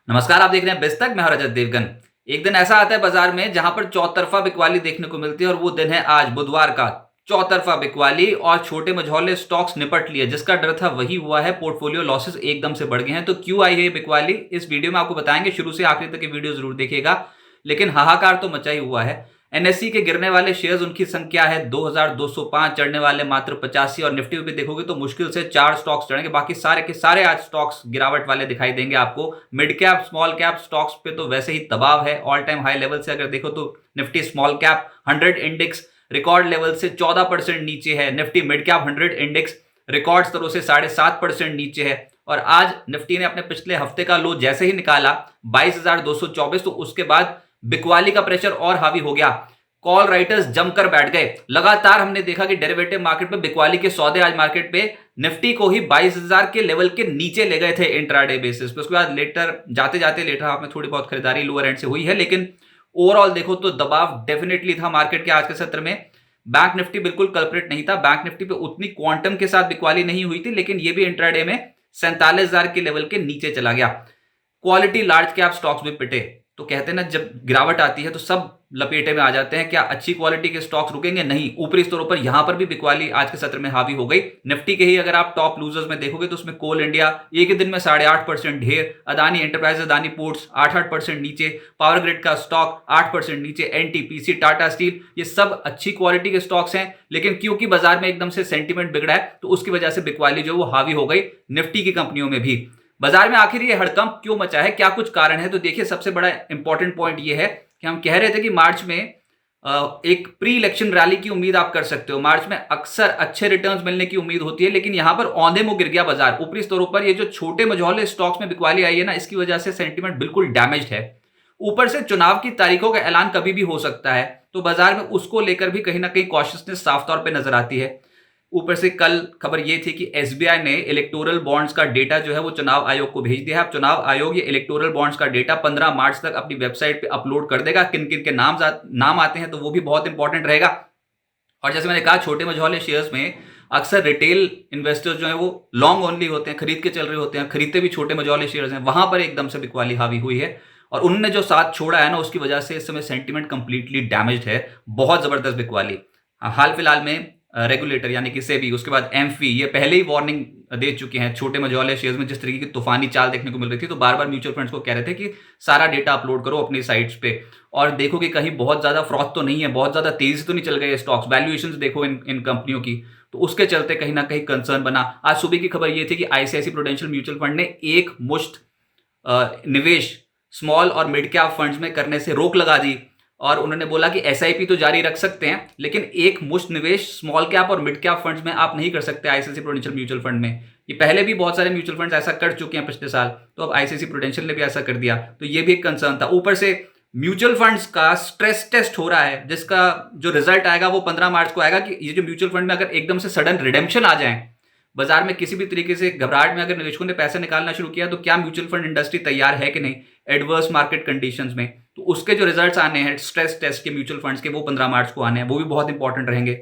नमस्कार, आप देख रहे हैं बिस्तक। मैं हूं रजत देवगन। एक दिन ऐसा आता है बाजार में जहां पर चौतरफा बिकवाली देखने को मिलती है और वो दिन है आज बुधवार का। चौतरफा बिकवाली और छोटे मझौले स्टॉक्स निपट लिए। जिसका डर था वही हुआ है। पोर्टफोलियो लॉसेस एकदम से बढ़ गए हैं। तो क्यों आई है ये बिकवाली, इस वीडियो में आपको बताएंगे। शुरू से आखिरी तक ये वीडियो जरूर देखिएगा। लेकिन हाहाकार तो मचा ही हुआ है। एनएससी के गिरने वाले शेयर्स, उनकी संख्या है 2205, चढ़ने वाले मात्र 85। और निफ्टी भी देखोगे तो मुश्किल से 4 स्टॉक्स चढ़ेंगे। बाकी सारे के सारे आज स्टॉक्स गिरावट वाले दिखाई देंगे आपको। Mid cap small cap stocks पे तो वैसे ही दबाव है। ऑल टाइम हाई लेवल से अगर देखो तो Nifty small cap 100 index record level से 14% नीचे है। Nifty mid cap 100 index record स्तरों से 7.5% नीचे है। और आज निफ्टी ने अपने पिछले हफ्ते का लो जैसे ही निकाला 22,224, तो उसके बाद बिकवाली का प्रेशर और हावी हो गया। कॉल राइटर्स जमकर बैठ गए। लगातार हमने देखा कि डेरिवेटिव मार्केट में बिकवाली के सौदे आज मार्केट पे निफ्टी को ही 22,000 के लेवल के नीचे ले गए थे इंट्राडे बेसिस पे। उसके बाद लेटर जाते जाते लेटर हाफ में थोड़ी बहुत खरीदारी लोअर एंड से हुई है, लेकिन ओवरऑल देखो तो दबाव डेफिनेटली था मार्केट के आज के सत्र में। बैंक निफ्टी बिल्कुल कल्प्रिट नहीं था। बैंक निफ्टी पे उतनी क्वांटम के साथ बिकवाली नहीं हुई थी, लेकिन ये भी इंट्राडे में 47,000 के लेवल के नीचे चला गया। क्वालिटी लार्ज कैप स्टॉक्स भी पिटे। तो कहते हैं ना, जब गिरावट आती है तो सब लपेटे में आ जाते हैं। क्या अच्छी क्वालिटी के स्टॉक्स रुकेंगे? नहीं। ऊपरी स्तरों पर यहां पर भी बिकवाली आज के सत्र में हावी हो गई। निफ्टी के ही अगर आप टॉप लूजर्स में देखोगे तो उसमें कोल इंडिया एक ही दिन में 8.5% ढेर। अदानी एंटरप्राइज, अदानी पोर्ट्स 8% नीचे। पावर ग्रिड का स्टॉक 8% नीचे। एनटीपीसी, टाटा स्टील, ये सब अच्छी क्वालिटी के स्टॉक्स हैं, लेकिन क्योंकि बाजार में एकदम से सेंटीमेंट बिगड़ा है तो उसकी वजह से बिकवाली जो वो हावी हो गई निफ्टी की कंपनियों में भी। बाजार में आखिर ये हड़कंप क्यों मचा है? क्या कुछ कारण है? तो देखिए, सबसे बड़ा इंपॉर्टेंट पॉइंट ये है कि हम कह रहे थे कि मार्च में एक प्री इलेक्शन रैली की उम्मीद आप कर सकते हो। मार्च में अक्सर अच्छे रिटर्न्स मिलने की उम्मीद होती है, लेकिन यहां पर औंधे मुंह गिर गया बाजार। ऊपरी स्तरों पर ये जो छोटे मझौले स्टॉक्स में बिकवाली आई है ना, इसकी वजह से सेंटीमेंट बिल्कुल डैमेज्ड है। ऊपर से चुनाव की तारीखों का ऐलान कभी भी हो सकता है, तो बाजार में उसको लेकर भी कहीं ना कहीं कॉशियसनेस साफ तौर पर नजर आती है। ऊपर से कल खबर यह थी कि एसबीआई ने इलेक्टोरल बॉन्ड्स का डेटा जो है वो चुनाव आयोग को भेज दिया है। अब चुनाव आयोग ये इलेक्टोरल बॉन्ड्स का डेटा 15 मार्च तक अपनी वेबसाइट पे अपलोड कर देगा। किन किन के नाम आते हैं तो वो भी बहुत इंपॉर्टेंट रहेगा। और जैसे मैंने कहा, छोटे मझौले शेयर्स में अक्सर रिटेल इन्वेस्टर्स जो है वो लॉन्ग ओनली होते हैं, खरीद के चल रहे होते हैं। खरीदते भी छोटे मझौले शेयर्स हैं। वहां पर एकदम से बिकवाली हावी हुई है और उन्होंने जो साथ छोड़ा है ना, उसकी वजह से इस समय सेंटीमेंट कंप्लीटली डैमेज्ड है। बहुत जबरदस्त बिकवाली। हाल फिलहाल में रेगुलेटर यानी कि सेबी, उसके बाद एमफी, ये पहले ही वार्निंग दे चुके हैं। छोटे मझौले शेयर्स में जिस तरीके की तूफानी चाल देखने को मिल रही थी, तो बार बार म्यूचुअल फंड्स को कह रहे थे कि सारा डेटा अपलोड करो अपनी साइट्स पे और देखो कि कहीं बहुत ज्यादा फ्रॉड तो नहीं है, बहुत ज्यादा तेजी तो नहीं चल गए स्टॉक्स। वैल्यूएशंस देखो इन कंपनियों की। तो उसके चलते कहीं ना कहीं कंसर्न बना। आज सुबह की खबर यह थी कि आईसीआईसी प्रूडेंशियल म्यूचुअल फंड ने एक मुश्त निवेश स्मॉल और मिड कैप फंड्स में करने से रोक लगा दी। और उन्होंने बोला कि एसआईपी तो जारी रख सकते हैं, लेकिन एक मुश्त निवेश स्मॉल कैप और मिड कैप फंड्स में आप नहीं कर सकते आईसीआईसी प्रूडेंशियल म्यूचुअल फंड में। ये पहले भी बहुत सारे म्यूचुअल फंड्स ऐसा कर चुके हैं पिछले साल, तो अब आईसीआईसी प्रूडेंशियल ने भी ऐसा कर दिया। तो ये भी एक कंसर्न था। ऊपर से म्यूचुअल फंड्स का स्ट्रेस टेस्ट हो रहा है, जिसका जो रिजल्ट आएगा वो 15 मार्च को आएगा कि ये जो म्यूचुअल फंड में अगर एकदम से सडन रिडेम्पशन आ जाए, बाजार में किसी भी तरीके से घबराहट में अगर निवेशकों ने पैसे निकालना शुरू किया, तो क्या म्यूचुअल फंड इंडस्ट्री तैयार है कि नहीं एडवर्स मार्केट कंडीशंस में। तो उसके जो रिजल्ट्स आने हैं स्ट्रेस टेस्ट के म्यूचुअल फंड्स के, वो 15 मार्च को आने हैं। वो भी बहुत इंपॉर्टेंट रहेंगे।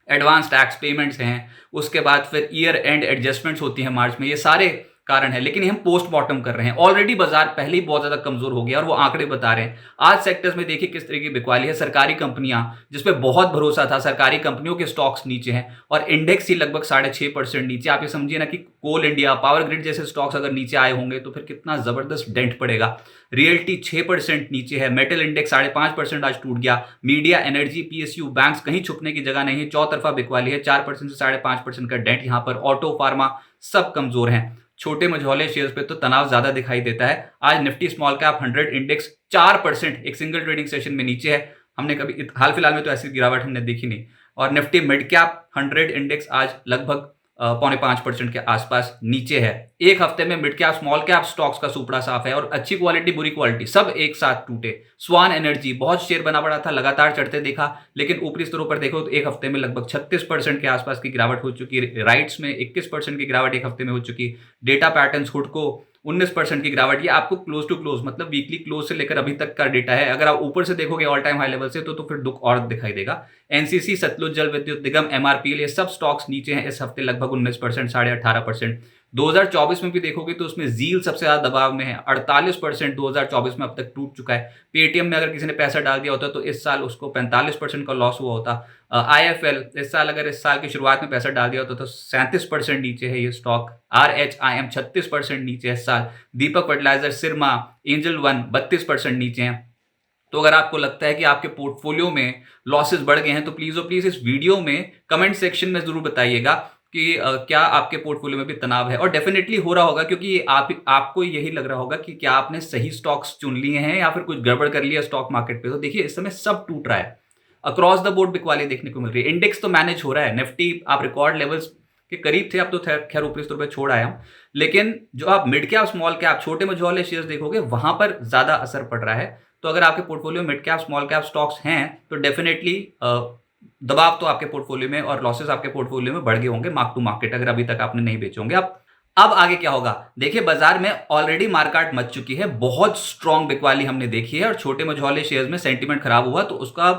एडवांस टैक्स पेमेंट्स हैं, उसके बाद फिर ईयर एंड एडजस्टमेंट्स होती हैं मार्च में। ये सारे कारण है, लेकिन हम पोस्ट मॉर्टम कर रहे हैं। ऑलरेडी बाजार पहले ही बहुत ज्यादा कमजोर हो गया और वो आंकड़े बता रहे हैं। आज सेक्टर्स में देखिए किस तरह की बिकवाली है। सरकारी कंपनियां, जिसपे बहुत भरोसा था, सरकारी कंपनियों के स्टॉक्स नीचे हैं और इंडेक्स ही लगभग 6.5% नीचे। आप ये समझिए ना कि कोल इंडिया, पावर ग्रिड जैसे स्टॉक्स अगर नीचे आए होंगे तो फिर कितना जबरदस्त डेंट पड़ेगा। रियल्टी 6% नीचे है। मेटल इंडेक्स 5.5% आज टूट गया। मीडिया, एनर्जी, पीएसयू, बैंक्स, कहीं छुपने की जगह नहीं है। चौतरफा बिकवाली है। 4% से 5.5% का डेंट यहाँ पर। ऑटो, फार्मा सब कमजोर हैं। छोटे मझौले शेयर्स पे तो तनाव ज्यादा दिखाई देता है। आज निफ्टी स्मॉल कैप 100 इंडेक्स 4% एक सिंगल ट्रेडिंग सेशन में नीचे है। हमने कभी हाल फिलहाल में तो ऐसी गिरावट हमने देखी नहीं। और निफ्टी मिड कैप 100 इंडेक्स आज लगभग 0.5% के आसपास नीचे है। एक हफ्ते में mid cap small cap stocks का सुपड़ा साफ है और अच्छी क्वालिटी बुरी क्वालिटी सब एक साथ टूटे। स्वान एनर्जी बहुत शेयर बना पड़ा था, लगातार चढ़ते देखा, लेकिन ऊपरी स्तरों पर देखो तो एक हफ्ते में लगभग 36% के आसपास की गिरावट हो चुकी है। राइट्स में 21% की गिरावट एक हफ्ते में हो चुकी। डेटा पैटर्न्स हुडको 19% की गिरावट। ये आपको क्लोज टू क्लोज मतलब वीकली क्लोज से लेकर अभी तक का डेटा है। अगर आप ऊपर से देखोगे ऑल टाइम हाई लेवल से तो फिर दुख और दिखाई देगा। एनसीसी, सतलुज जल विद्युत निगम, एमआरपीएल, ये सब स्टॉक्स नीचे हैं इस हफ्ते लगभग 19%, 18.5%। 2024 में भी देखोगे तो उसमें ज़ील सबसे ज़्यादा दबाव में है, 48% 2024 में अब तक टूट चुका है। पेटीएम में अगर किसी ने पैसा डाल दिया होता तो इस साल उसको 45% का लॉस हुआ होता। आईएफएल इस साल की शुरुआत में पैसा डाल दिया होता तो 37% नीचे है ये स्टॉक। RHIM 36% नीचे है इस साल। दीपक फर्टिलाइजर, सिरमा, एंजल वन 32% नीचे हैं। तो अगर आपको लगता है कि आपके पोर्टफोलियो में लॉसेस बढ़ गए हैं तो प्लीज़ और प्लीज़ इस वीडियो में कमेंट सेक्शन में ज़रूर बताइएगा कि क्या आपके पोर्टफोलियो में भी तनाव है। और डेफिनेटली हो रहा होगा, क्योंकि आपको यही लग रहा होगा कि क्या आपने सही स्टॉक्स चुन लिए हैं या फिर कुछ गड़बड़ कर लिया स्टॉक मार्केट पे। तो देखिए इस समय सब टूट रहा है, अक्रॉस द बोर्ड बिकवाली देखने को मिल रही है। इंडेक्स तो मैनेज हो रहा है, निफ्टी आप रिकॉर्ड लेवल्स के करीब थे, अब तो खैर ऊपरी स्तर पे छोड़ आया हूं, लेकिन जो आप मिड कैप, स्मॉल कैप, छोटे मझौले शेयर्स देखोगे वहां पर ज्यादा असर पड़ रहा है। तो अगर आपके portfolio mid cap, small cap stocks हैं तो डेफिनेटली दबाव तो आपके पोर्टफोलियो में और लॉसेस आपके पोर्टफोलियो में बढ़ गए होंगे मार्क टू मार्केट, अगर अभी तक आपने नहीं बेचे होंगे। अब आगे क्या होगा? देखिए बाजार में ऑलरेडी मार्केट मच चुकी है, बहुत स्ट्रॉन्ग बिकवाली हमने देखी है और छोटे मझौले शेयर्स में सेंटीमेंट खराब हुआ तो उसका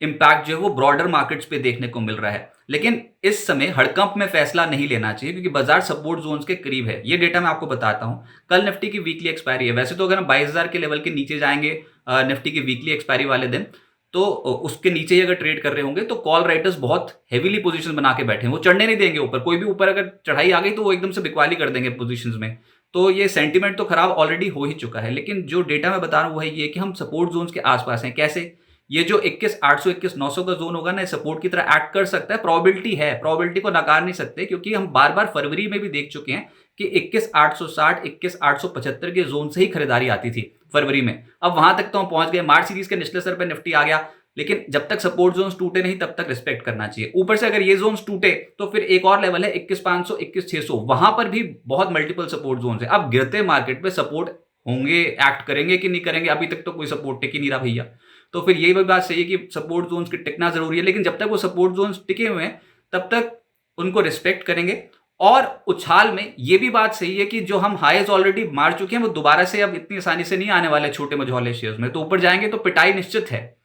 इंपैक्ट जो है वो ब्रॉडर मार्केट्स पे देखने को मिल रहा है। लेकिन इस समय हड़कंप में फैसला नहीं लेना चाहिए क्योंकि बाजार सपोर्ट जोन्स के करीब है। ये डेटा मैं आपको बताता हूं। कल निफ्टी की वीकली एक्सपायरी है। वैसे तो अगर हम 22,000 के लेवल के नीचे जाएंगे निफ्टी की वीकली एक्सपायरी वाले दिन, तो उसके नीचे ही अगर ट्रेड कर रहे होंगे तो कॉल राइटर्स बहुत हेवीली पोजीशन बना के बैठे हैं, वो चढ़ने नहीं देंगे ऊपर। कोई भी ऊपर अगर चढ़ाई आ गई तो वो एकदम से बिकवाली कर देंगे पोजीशंस में। तो ये सेंटीमेंट तो खराब ऑलरेडी हो ही चुका है। लेकिन जो डेटा मैं बता रहा हूं वो है ये कि हम सपोर्ट जोन्स के आसपास हैं। कैसे? ये जो 21,800 21,900 का जोन होगा ना, सपोर्ट की तरह एक्ट कर सकता है। प्रोबेबिलिटी है, प्रोबेबिलिटी को नकार नहीं सकते क्योंकि हम बार बार फरवरी में भी देख चुके हैं कि 21,860 21,875 के जोन से ही खरीदारी आती थी फरवरी में। अब वहां तक तो हम पहुंच गए। मार्च सीरीज के निचले स्तर पर निफ्टी आ गया, लेकिन जब तक सपोर्ट जोन्स टूटे नहीं तब तक रिस्पेक्ट करना चाहिए। ऊपर से अगर ये जोन्स टूटे तो फिर एक और लेवल है 21,500 21,600, वहां पर भी बहुत मल्टीपल सपोर्ट जोन्स है। अब गिरते मार्केट पे सपोर्ट होंगे, एक्ट करेंगे कि नहीं करेंगे? अभी तक तो कोई सपोर्ट टिक ही नहीं रहा भैया। तो फिर यही भी बात सही है कि सपोर्ट जोन्स के टिकना जरूरी है, लेकिन जब तक वो सपोर्ट जोन्स टिके हुए हैं तब तक उनको रिस्पेक्ट करेंगे। और उछाल में ये भी बात सही है कि जो हम हाईज ऑलरेडी मार चुके हैं वो दोबारा से अब इतनी आसानी से नहीं आने वाले छोटे मझौले शेयर्स में। तो ऊपर जाएंगे तो पिटाई निश्चित है,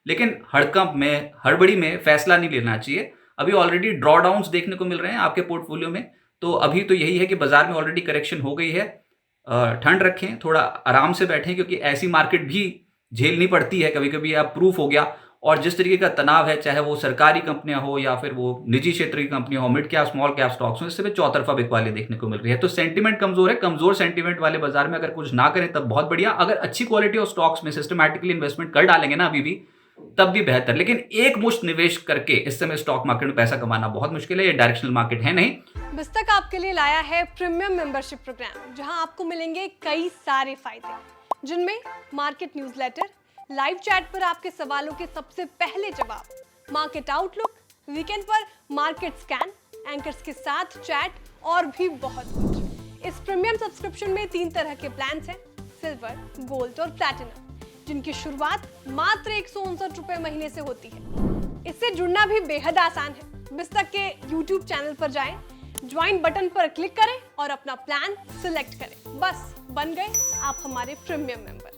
लेकिन हड़कंप में, हड़बड़ी में फैसला नहीं लेना चाहिए। अभी ऑलरेडी ड्रॉडाउन्स देखने को मिल रहे हैं आपके पोर्टफोलियो में। तो अभी तो यही है कि बाजार में ऑलरेडी करेक्शन हो गई है। ठंड रखें, थोड़ा आराम से बैठें, क्योंकि ऐसी मार्केट भी झेलनी पड़ती है कभी कभी। आप प्रूफ हो गया। और जिस तरीके का तनाव है, चाहे वो सरकारी कंपनियां हो या फिर वो निजी क्षेत्र की कंपनियां हो, mid cap, small cap stocks हो, इससे भी चौतरफा बिकवाली देखने को मिल रही है। तो सेंटीमेंट कमजोर है। कमजोर सेंटीमेंट वाले बाजार में अगर कुछ ना करें तब बहुत बढ़िया। अगर अच्छी क्वालिटी ऑफ स्टॉक्स में सिस्टमैटिकली इन्वेस्टमेंट कर डालेंगे ना अभी भी, तब भी बेहतर। लेकिन एक मुश्त निवेश करके इस समय स्टॉक मार्केट में पैसा कमाना बहुत मुश्किल है। ये डायरेक्शनल मार्केट है नहीं। बिस्तक आपके लिए लाया है प्रीमियम मेंबरशिप प्रोग्राम, जहां आपको मिलेंगे कई सारे फायदे, जिनमें मार्केट न्यूज़लेटर, लाइव चैट पर आपके सवालों के सबसे पहले जवाब, मार्केट आउटलुक, वीकेंड पर मार्केट स्कैन, एंकर्स के साथ चैट और भी बहुत कुछ। इस प्रीमियम सब्सक्रिप्शन में 3 तरह के प्लान्स हैं, सिल्वर, गोल्ड और प्लैटिनम, जिनकी शुरुआत मात्र 159 रुपए महीने से होती है। इससे जुड़ना भी बेहद आसान है। बिस्तक के YouTube चैनल पर जाएं, ज्वाइन बटन पर क्लिक करें और अपना प्लान सिलेक्ट करें। बस बन गए आप हमारे प्रीमियम मेंबर।